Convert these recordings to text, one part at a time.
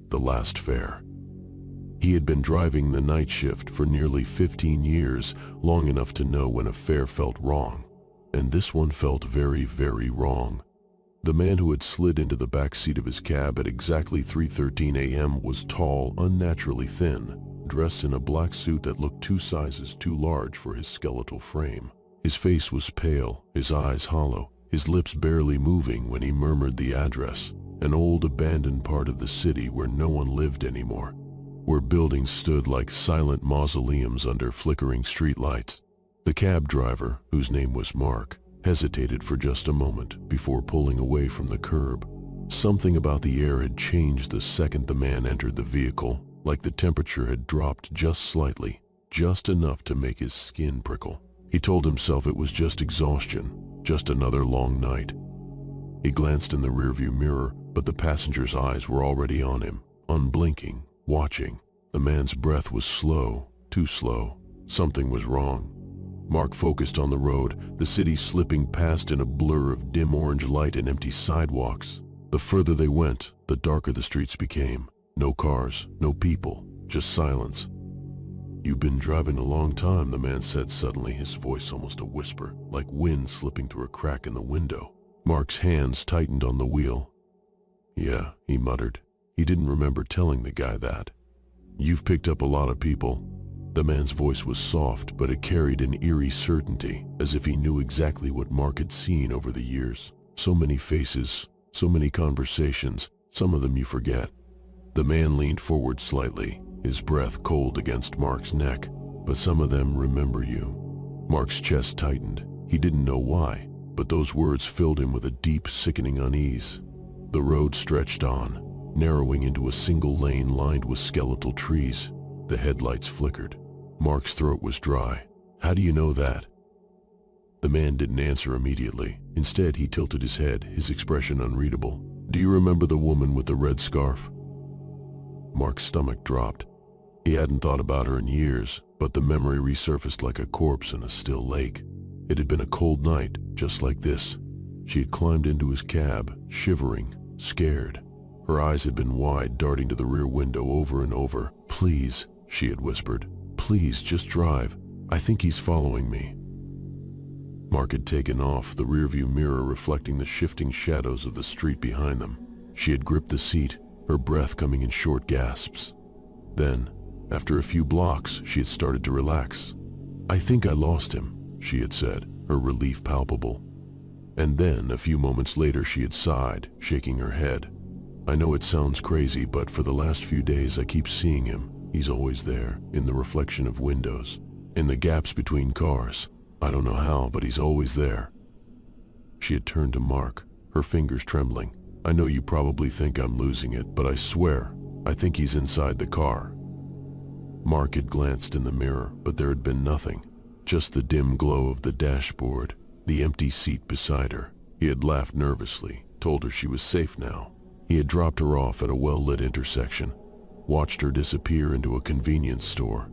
The last fare. He had been driving the night shift for nearly 15 years, long enough to know when a fare felt wrong. And this one felt very, very wrong. The man who had slid into the back seat of his cab at exactly 3:13 a.m. was tall, unnaturally thin, dressed in a black suit that looked 2 sizes too large for his skeletal frame. His face was pale, his eyes hollow, his lips barely moving when he murmured the address, an old abandoned part of the city where no one lived anymore, where buildings stood like silent mausoleums under flickering streetlights. The cab driver, whose name was Mark, hesitated for just a moment before pulling away from the curb. Something about the air had changed the second the man entered the vehicle, like the temperature had dropped just slightly, just enough to make his skin prickle. He told himself it was just exhaustion, just another long night. He glanced in the rearview mirror, but the passenger's eyes were already on him, unblinking, watching. The man's breath was slow, too slow. Something was wrong. Mark focused on the road, the city slipping past in a blur of dim orange light and empty sidewalks. The further they went, the darker the streets became. No cars, no people, just silence. "You've been driving a long time," the man said suddenly, his voice almost a whisper, like wind slipping through a crack in the window. Mark's hands tightened on the wheel. "Yeah," he muttered. He didn't remember telling the guy that. "You've picked up a lot of people." The man's voice was soft, but it carried an eerie certainty, as if he knew exactly what Mark had seen over the years. So many faces, so many conversations, some of them you forget. The man leaned forward slightly, his breath cold against Mark's neck. "But some of them remember you." Mark's chest tightened. He didn't know why, but those words filled him with a deep, sickening unease. The road stretched on, narrowing into a single lane lined with skeletal trees. The headlights flickered. Mark's throat was dry. "How do you know that?" The man didn't answer immediately. Instead, he tilted his head, his expression unreadable. "Do you remember the woman with the red scarf?" Mark's stomach dropped. He hadn't thought about her in years, but the memory resurfaced like a corpse in a still lake. It had been a cold night, just like this. She had climbed into his cab, shivering, scared. Her eyes had been wide, darting to the rear window over and over. "Please," she had whispered. "Please, just drive. I think he's following me." Mark had taken off, the rearview mirror reflecting the shifting shadows of the street behind them. She had gripped the seat, her breath coming in short gasps. Then, after a few blocks, she had started to relax. "I think I lost him," she had said, her relief palpable. And then, a few moments later, she had sighed, shaking her head. "I know it sounds crazy, but for the last few days I keep seeing him. He's always there, in the reflection of windows, in the gaps between cars. I don't know how, but he's always there." She had turned to Mark, her fingers trembling. "I know you probably think I'm losing it, but I swear, I think he's inside the car." Mark had glanced in the mirror, but there had been nothing. Just the dim glow of the dashboard, the empty seat beside her. He had laughed nervously, told her she was safe now. He had dropped her off at a well-lit intersection, watched her disappear into a convenience store.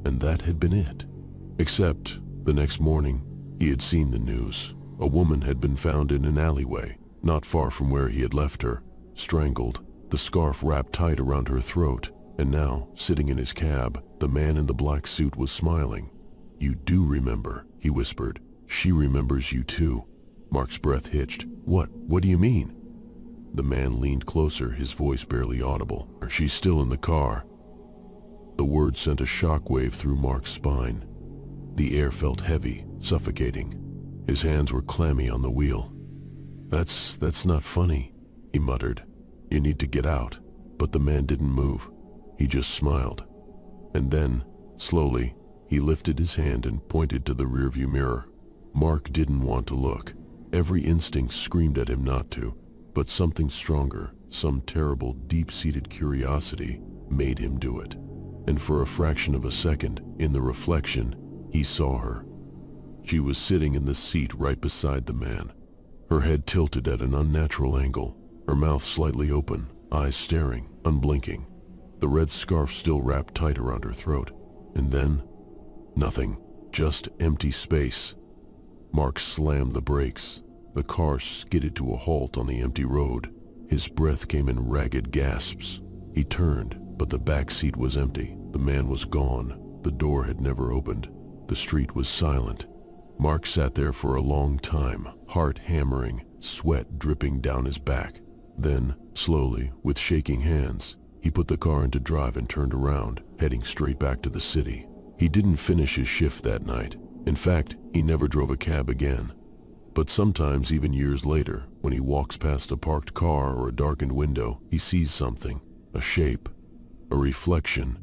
And that had been it. Except, the next morning, he had seen the news. A woman had been found in an alleyway, not far from where he had left her, strangled, the scarf wrapped tight around her throat. And now, sitting in his cab, the man in the black suit was smiling. "You do remember," he whispered. "She remembers you too." Mark's breath hitched. What do you mean?" The man leaned closer, his voice barely audible. "She's still in the car." The word sent a shockwave through Mark's spine. The air felt heavy, suffocating. His hands were clammy on the wheel. That's not funny," he muttered. "You need to get out." But the man didn't move. He just smiled. And then, slowly, he lifted his hand and pointed to the rearview mirror. Mark didn't want to look. Every instinct screamed at him not to, but something stronger, some terrible, deep-seated curiosity, made him do it. And for a fraction of a second, in the reflection, he saw her. She was sitting in the seat right beside the man, her head tilted at an unnatural angle, her mouth slightly open, eyes staring, unblinking, the red scarf still wrapped tight around her throat. And then, nothing, just empty space. Mark slammed the brakes. The car skidded to a halt on the empty road. His breath came in ragged gasps. He turned, but the back seat was empty. The man was gone. The door had never opened. The street was silent. Mark sat there for a long time, heart hammering, sweat dripping down his back. Then, slowly, with shaking hands, he put the car into drive and turned around, heading straight back to the city. He didn't finish his shift that night. In fact, he never drove a cab again. But sometimes, even years later, when he walks past a parked car or a darkened window, he sees something, a shape, a reflection.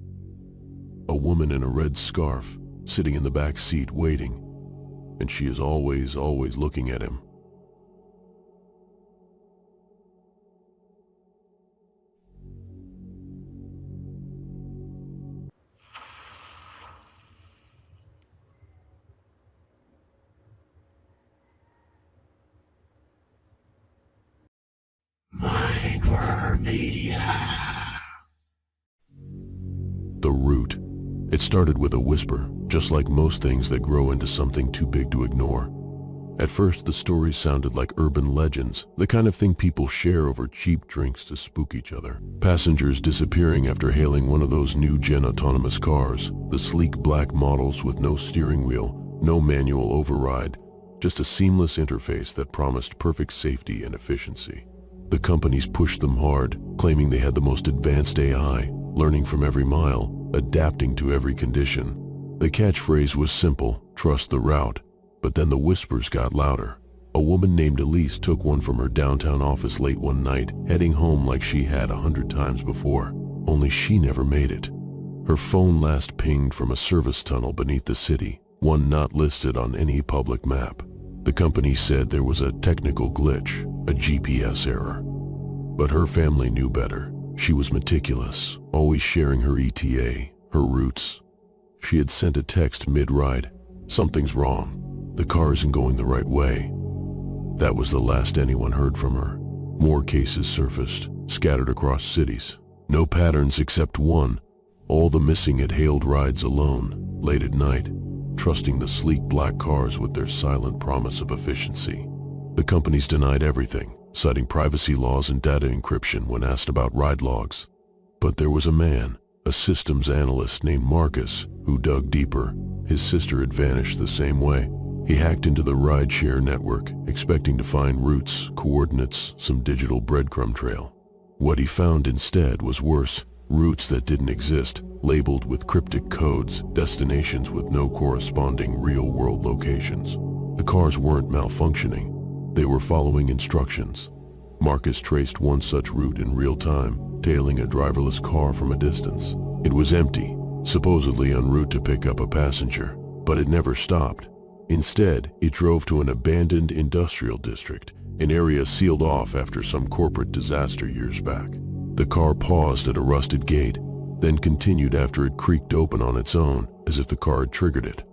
A woman in a red scarf, sitting in the back seat waiting, and she is always looking at him. The root. It started with a whisper, just like most things that grow into something too big to ignore. At first, the stories sounded like urban legends, the kind of thing people share over cheap drinks to spook each other. Passengers disappearing after hailing one of those new-gen autonomous cars, the sleek black models with no steering wheel, no manual override, just a seamless interface that promised perfect safety and efficiency. The companies pushed them hard, claiming they had the most advanced AI, learning from every mile, adapting to every condition. The catchphrase was simple, trust the route. But then the whispers got louder. A woman named Elise took one from her downtown office late one night, heading home like she had 100 times before. Only she never made it. Her phone last pinged from a service tunnel beneath the city, one not listed on any public map. The company said there was a technical glitch, a GPS error. But her family knew better. She was meticulous, always sharing her ETA, her routes. She had sent a text mid-ride. Something's wrong. The car isn't going the right way. That was the last anyone heard from her. More cases surfaced, scattered across cities. No patterns except one. All the missing had hailed rides alone, late at night, trusting the sleek black cars with their silent promise of efficiency. The companies denied everything, citing privacy laws and data encryption when asked about ride logs. But there was a man, a systems analyst named Marcus, who dug deeper. His sister had vanished the same way. He hacked into the rideshare network, expecting to find routes, coordinates, some digital breadcrumb trail. What he found instead was worse. Routes that didn't exist, labeled with cryptic codes, destinations with no corresponding real-world locations. The cars weren't malfunctioning. They were following instructions. Marcus traced one such route in real time, tailing a driverless car from a distance. It was empty, supposedly en route to pick up a passenger, but it never stopped. Instead, it drove to an abandoned industrial district, an area sealed off after some corporate disaster years back. The car paused at a rusted gate, then continued after it creaked open on its own, as if the car had triggered it.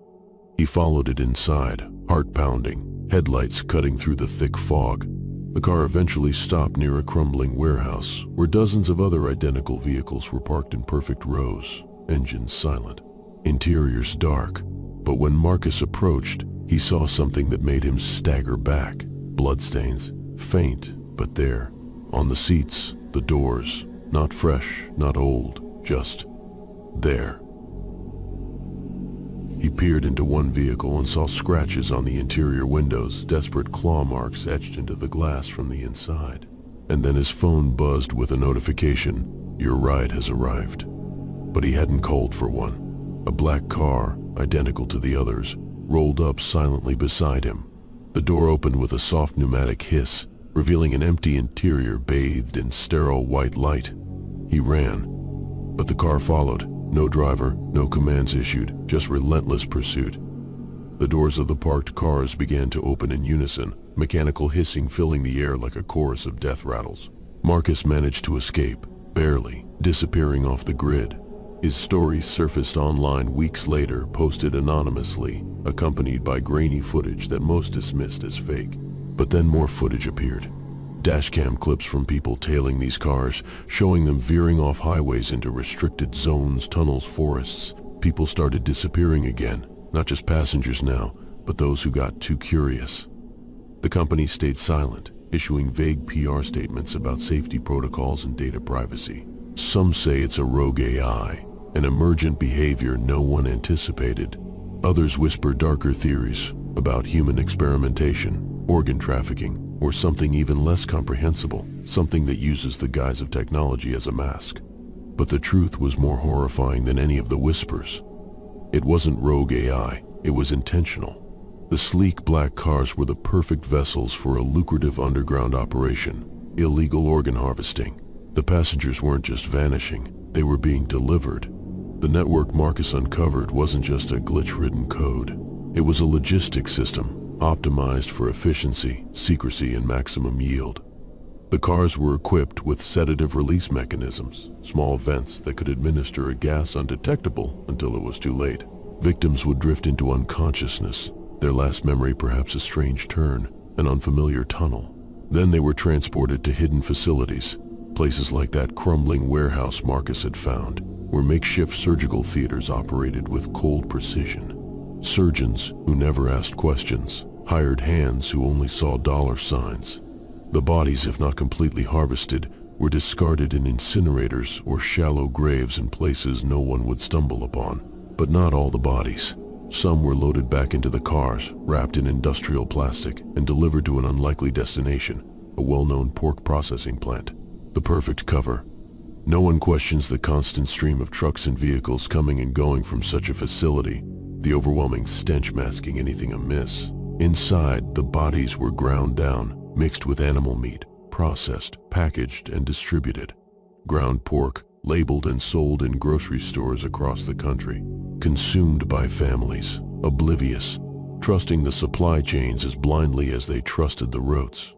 He followed it inside, heart pounding, headlights cutting through the thick fog. The car eventually stopped near a crumbling warehouse, where dozens of other identical vehicles were parked in perfect rows, engines silent, interiors dark. But when Marcus approached, he saw something that made him stagger back. Bloodstains, faint, but there. On the seats, the doors, not fresh, not old, just there. He peered into one vehicle and saw scratches on the interior windows, desperate claw marks etched into the glass from the inside. And then his phone buzzed with a notification, "Your ride has arrived." But he hadn't called for one. A black car, identical to the others, rolled up silently beside him. The door opened with a soft pneumatic hiss, revealing an empty interior bathed in sterile white light. He ran, but the car followed. No driver, no commands issued, just relentless pursuit. The doors of the parked cars began to open in unison, mechanical hissing filling the air like a chorus of death rattles. Marcus managed to escape, barely, disappearing off the grid. His story surfaced online weeks later, posted anonymously, accompanied by grainy footage that most dismissed as fake. But then more footage appeared. Dashcam clips from people tailing these cars, showing them veering off highways into restricted zones, tunnels, forests. People started disappearing again, not just passengers now, but those who got too curious. The company stayed silent, issuing vague PR statements about safety protocols and data privacy. Some say it's a rogue AI, an emergent behavior no one anticipated. Others whisper darker theories about human experimentation, organ trafficking, or something even less comprehensible, something that uses the guise of technology as a mask. But the truth was more horrifying than any of the whispers. It wasn't rogue AI, it was intentional. The sleek black cars were the perfect vessels for a lucrative underground operation, illegal organ harvesting. The passengers weren't just vanishing, they were being delivered. The network Marcus uncovered wasn't just a glitch-ridden code. It was a logistics system, optimized for efficiency, secrecy, and maximum yield. The cars were equipped with sedative release mechanisms, small vents that could administer a gas undetectable until it was too late. Victims would drift into unconsciousness, their last memory perhaps a strange turn, an unfamiliar tunnel. Then they were transported to hidden facilities, places like that crumbling warehouse Marcus had found, where makeshift surgical theaters operated with cold precision. Surgeons who never asked questions, hired hands who only saw dollar signs. The bodies, if not completely harvested, were discarded in incinerators or shallow graves in places no one would stumble upon. But not all the bodies. Some were loaded back into the cars, wrapped in industrial plastic, and delivered to an unlikely destination, a well-known pork processing plant. The perfect cover. No one questions the constant stream of trucks and vehicles coming and going from such a facility, the overwhelming stench masking anything amiss. Inside, the bodies were ground down, mixed with animal meat, processed, packaged, and distributed. Ground pork, labeled and sold in grocery stores across the country. Consumed by families, oblivious, trusting the supply chains as blindly as they trusted the roads.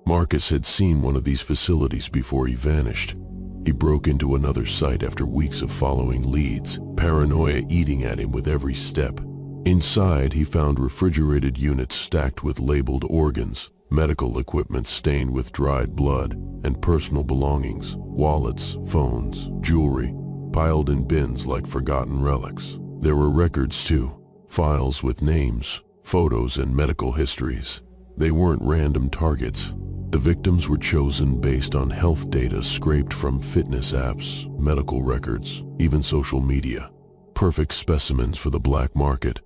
Marcus had seen one of these facilities before he vanished. He broke into another site after weeks of following leads, paranoia eating at him with every step. Inside, he found refrigerated units stacked with labeled organs, medical equipment stained with dried blood, and personal belongings, wallets, phones, jewelry, piled in bins like forgotten relics. There were records too, files with names, photos, and medical histories. They weren't random targets. The victims were chosen based on health data scraped from fitness apps, medical records, even social media. Perfect specimens for the black market.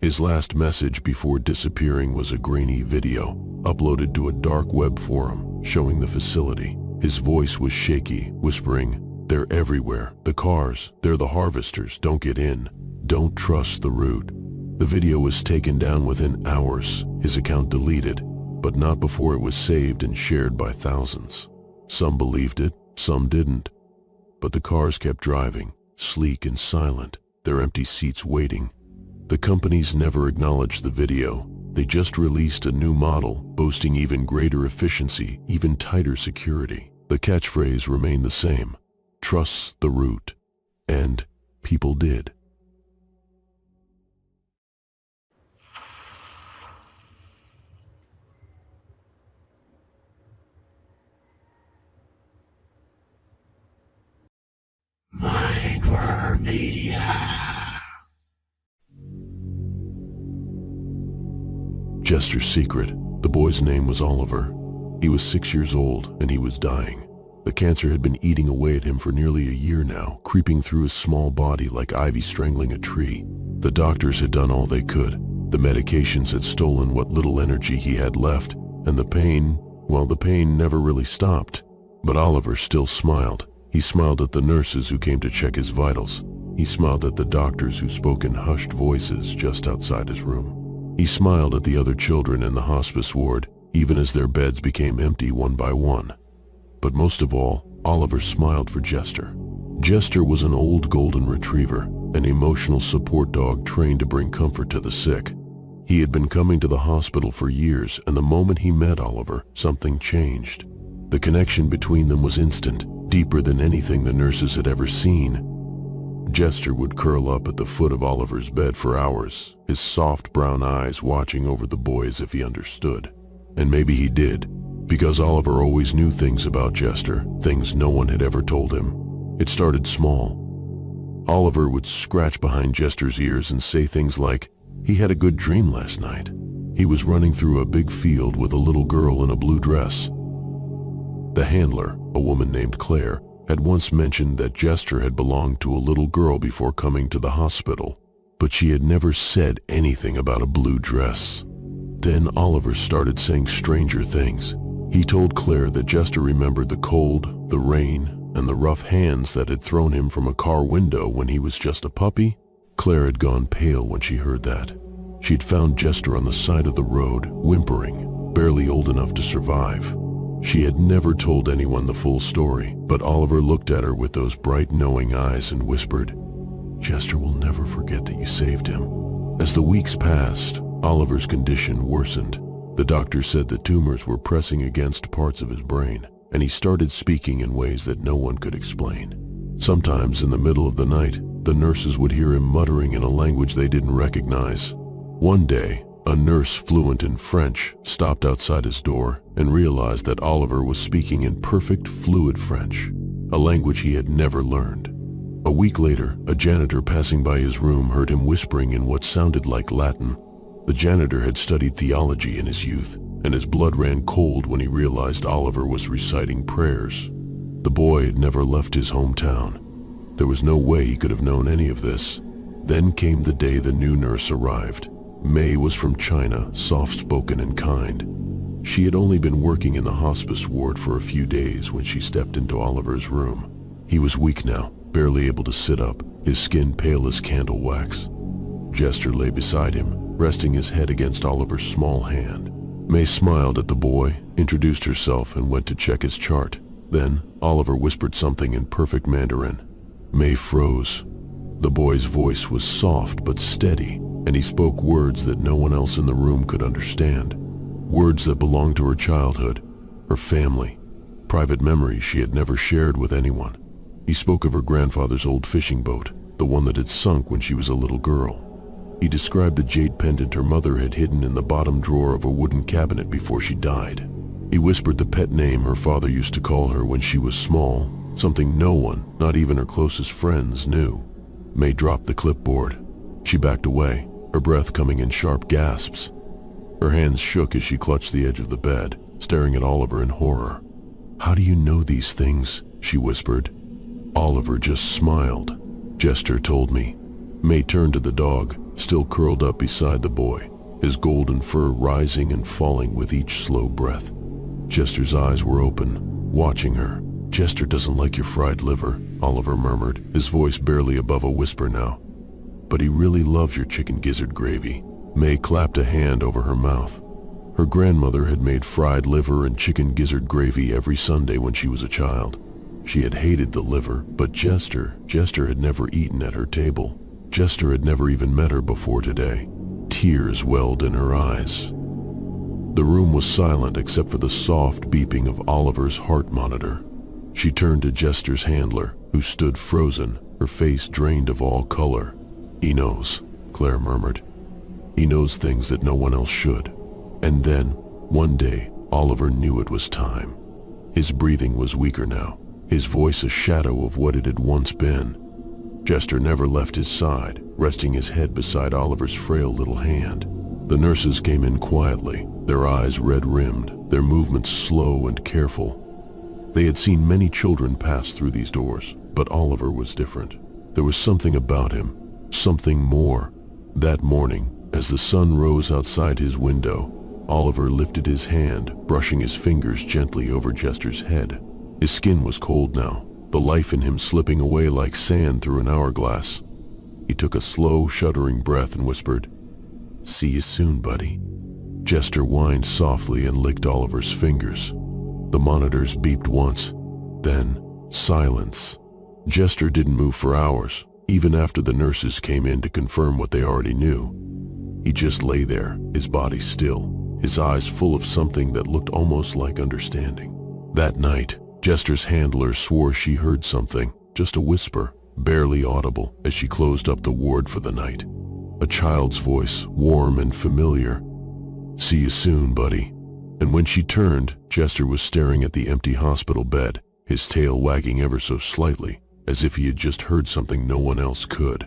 His last message before disappearing was a grainy video, uploaded to a dark web forum, showing the facility. His voice was shaky, whispering, "They're everywhere. The cars, they're the harvesters. Don't get in. Don't trust the route." The video was taken down within hours, his account deleted, but not before it was saved and shared by thousands. Some believed it, some didn't. But the cars kept driving, sleek and silent, their empty seats waiting. The companies never acknowledged the video. They just released a new model, boasting even greater efficiency, even tighter security. The catchphrase remained the same: trust the route. And people did. Jester's secret. The boy's name was Oliver. He was 6 years old and he was dying. The cancer had been eating away at him for nearly a year now, creeping through his small body like ivy strangling a tree. The doctors had done all they could. The medications had stolen what little energy he had left, and the pain, well, the pain never really stopped. But Oliver still smiled. He smiled at the nurses who came to check his vitals. He smiled at the doctors who spoke in hushed voices just outside his room. He smiled at the other children in the hospice ward, even as their beds became empty one by one. But most of all, Oliver smiled for Jester. Jester was an old golden retriever, an emotional support dog trained to bring comfort to the sick. He had been coming to the hospital for years, and the moment he met Oliver, something changed. The connection between them was instant, deeper than anything the nurses had ever seen. Jester would curl up at the foot of Oliver's bed for hours, his soft brown eyes watching over the boy as if he understood. And maybe he did, because Oliver always knew things about Jester, things no one had ever told him. It started small. Oliver would scratch behind Jester's ears and say things like, "He had a good dream last night. He was running through a big field with a little girl in a blue dress. The handler, a woman named Claire, had once mentioned that Jester had belonged to a little girl before coming to the hospital, but she had never said anything about a blue dress. Then Oliver started saying stranger things. He told Claire that Jester remembered the cold, the rain, and the rough hands that had thrown him from a car window when he was just a puppy. Claire had gone pale when she heard that. She'd found Jester on the side of the road, whimpering, barely old enough to survive. She had never told anyone the full story, but Oliver looked at her with those bright, knowing eyes and whispered, "Jester will never forget that you saved him." As the weeks passed, Oliver's condition worsened. The doctor said the tumors were pressing against parts of his brain, and he started speaking in ways that no one could explain. Sometimes in the middle of the night, the nurses would hear him muttering in a language they didn't recognize. One day, a nurse fluent in French stopped outside his door and realized that Oliver was speaking in perfect, fluid French, a language he had never learned. A week later, a janitor passing by his room heard him whispering in what sounded like Latin. The janitor had studied theology in his youth, and his blood ran cold when he realized Oliver was reciting prayers. The boy had never left his hometown. There was no way he could have known any of this. Then came the day the new nurse arrived. May was from China, soft-spoken and kind. She had only been working in the hospice ward for a few days when she stepped into Oliver's room. He was weak now, barely able to sit up, his skin pale as candle wax. Jester lay beside him, resting his head against Oliver's small hand. May smiled at the boy, introduced herself, and went to check his chart. Then, Oliver whispered something in perfect Mandarin. May froze. The boy's voice was soft but steady, and he spoke words that no one else in the room could understand. Words that belonged to her childhood, her family, private memories she had never shared with anyone. He spoke of her grandfather's old fishing boat, the one that had sunk when she was a little girl. He described the jade pendant her mother had hidden in the bottom drawer of a wooden cabinet before she died. He whispered the pet name her father used to call her when she was small, something no one, not even her closest friends, knew. May dropped the clipboard. She backed away, her breath coming in sharp gasps. Her hands shook as she clutched the edge of the bed, staring at Oliver in horror. "How do you know these things?" she whispered. Oliver just smiled. "Jester told me." May turned to the dog, still curled up beside the boy, his golden fur rising and falling with each slow breath. Jester's eyes were open, watching her. "Jester doesn't like your fried liver," Oliver murmured, his voice barely above a whisper now. "But he really loves your chicken gizzard gravy." May clapped a hand over her mouth. Her grandmother had made fried liver and chicken gizzard gravy every Sunday when she was a child. She had hated the liver, but Jester had never eaten at her table. Jester had never even met her before today. Tears welled in her eyes. The room was silent except for the soft beeping of Oliver's heart monitor. She turned to Jester's handler, who stood frozen, her face drained of all color. "He knows," Claire murmured. "He knows things that no one else should." And then, one day, Oliver knew it was time. His breathing was weaker now, his voice a shadow of what it had once been. Jester never left his side, resting his head beside Oliver's frail little hand. The nurses came in quietly, their eyes red-rimmed, their movements slow and careful. They had seen many children pass through these doors, but Oliver was different. There was something about him, something more. That morning, as the sun rose outside his window, Oliver lifted his hand, brushing his fingers gently over Jester's head. His skin was cold now, the life in him slipping away like sand through an hourglass. He took a slow, shuddering breath and whispered, "See you soon, buddy." Jester whined softly and licked Oliver's fingers. The monitors beeped once, then silence. Jester didn't move for hours, even after the nurses came in to confirm what they already knew. He just lay there, his body still, his eyes full of something that looked almost like understanding. That night, Jester's handler swore she heard something, just a whisper, barely audible, as she closed up the ward for the night. A child's voice, warm and familiar. "See you soon, buddy." And when she turned, Jester was staring at the empty hospital bed, his tail wagging ever so slightly, as if he had just heard something no one else could.